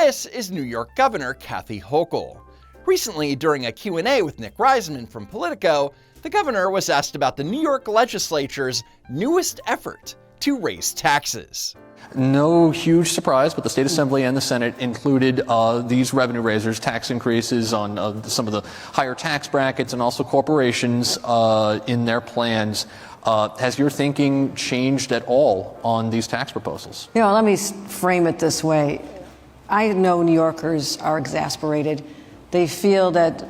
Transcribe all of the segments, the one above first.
This is New York Governor Kathy Hochul. Recently, during a Q&A with Nick Reisman from Politico, the governor was asked about the New York legislature's newest effort to raise taxes. No huge surprise, but the State Assembly and the Senate included these revenue raisers, tax increases on some of the higher tax brackets and also corporations in their plans. Has your thinking changed at all on these tax proposals? You know, let me frame it this way. I know New Yorkers are exasperated. They feel that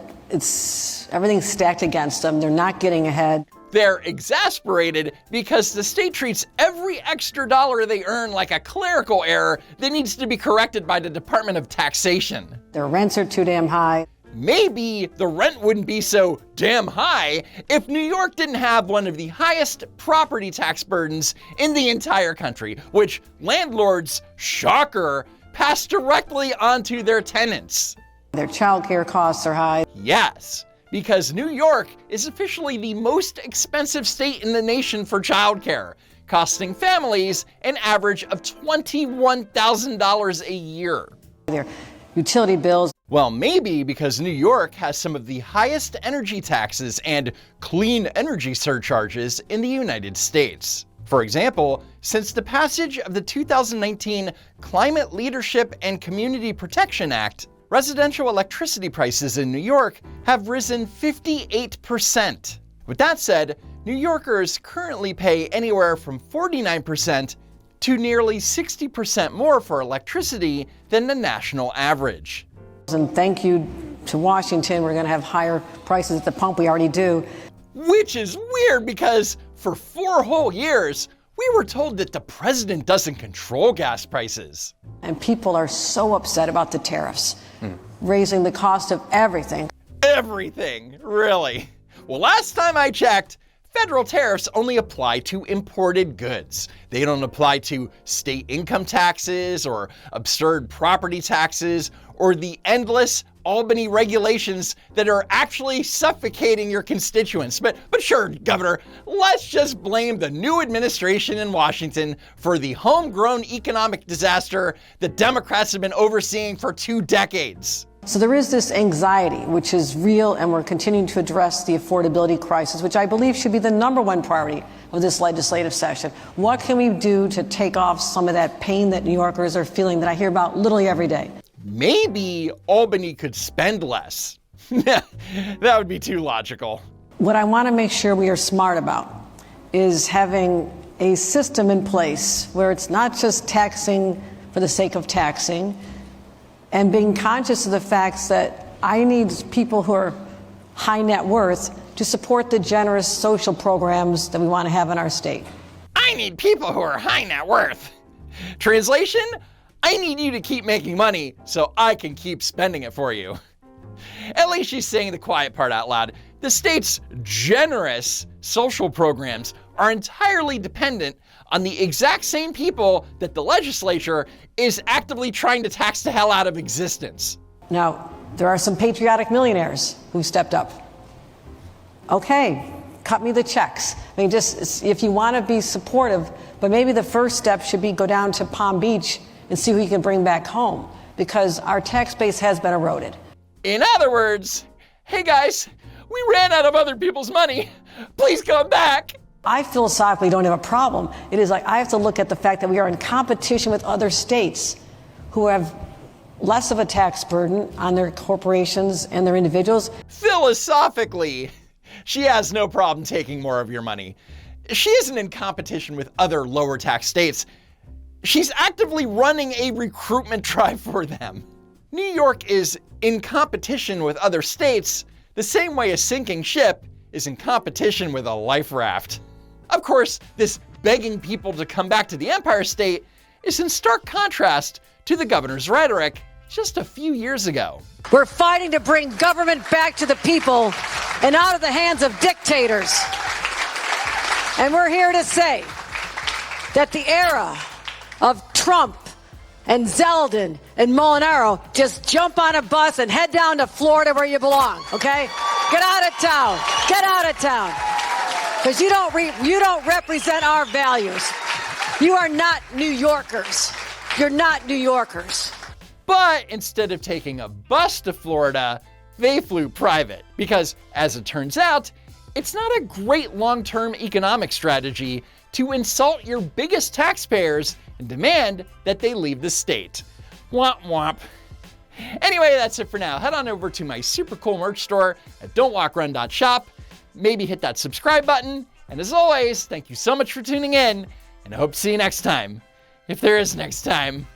everything's stacked against them. They're not getting ahead. They're exasperated because the state treats every extra dollar they earn like a clerical error that needs to be corrected by the Department of Taxation. Their rents are too damn high. Maybe the rent wouldn't be so damn high if New York didn't have one of the highest property tax burdens in the entire country, which landlords, shocker, pass directly onto their tenants. Their childcare costs are high. Yes, because New York is officially the most expensive state in the nation for childcare, costing families an average of $21,000 a year. Their utility bills. Well, maybe because New York has some of the highest energy taxes and clean energy surcharges in the United States. For example, since the passage of the 2019 Climate Leadership and Community Protection Act, residential electricity prices in New York have risen 58%. With that said, New Yorkers currently pay anywhere from 49% to nearly 60% more for electricity than the national average. And thank you to Washington, we're going to have higher prices at the pump. We already do. Which is weird because for 4 whole years, we were told that the president doesn't control gas prices. And people are so upset about the tariffs, raising the cost of everything. Everything, really. Well, last time I checked, federal tariffs only apply to imported goods. They don't apply to state income taxes or absurd property taxes or the endless Albany regulations that are actually suffocating your constituents. But sure, Governor, let's just blame the new administration in Washington for the homegrown economic disaster the Democrats have been overseeing for 2 decades. So there is this anxiety, which is real, and we're continuing to address the affordability crisis, which I believe should be the #1 priority of this legislative session. What can we do to take off some of that pain that New Yorkers are feeling that I hear about literally every day? Maybe Albany could spend less. That would be too logical. What I want to make sure we are smart about is having a system in place where it's not just taxing for the sake of taxing, and being conscious of the facts that I need people who are high net worth to support the generous social programs that we want to have in our state. I need people who are high net worth. Translation? I need you to keep making money so I can keep spending it for you. At least she's saying the quiet part out loud. The state's generous social programs are entirely dependent on the exact same people that the legislature is actively trying to tax the hell out of existence. Now, there are some patriotic millionaires who stepped up. Okay, cut me the checks. I mean, just if you want to be supportive, but maybe the first step should be go down to Palm Beach and see who you can bring back home, because our tax base has been eroded. In other words, hey guys, we ran out of other people's money. Please come back. I philosophically don't have a problem. It is like I have to look at the fact that we are in competition with other states who have less of a tax burden on their corporations and their individuals. Philosophically, she has no problem taking more of your money. She isn't in competition with other lower tax states. She's actively running a recruitment drive for them. New York is in competition with other states the same way a sinking ship is in competition with a life raft. Of course, this begging people to come back to the Empire State is in stark contrast to the governor's rhetoric just a few years ago. We're fighting to bring government back to the people and out of the hands of dictators. And we're here to say that the era of Trump and Zeldin and Molinaro, just jump on a bus and head down to Florida where you belong, okay? Get out of town. Get out of town. Because you don't represent our values. You are not New Yorkers. You're not New Yorkers. But instead of taking a bus to Florida, they flew private. Because, as it turns out, it's not a great long-term economic strategy to insult your biggest taxpayers and demand that they leave the state. Womp womp. Anyway, that's it for now. Head on over to my super cool merch store at don'twalkrun.shop. Maybe hit that subscribe button. And as always, thank you so much for tuning in, and I hope to see you next time. If there is next time.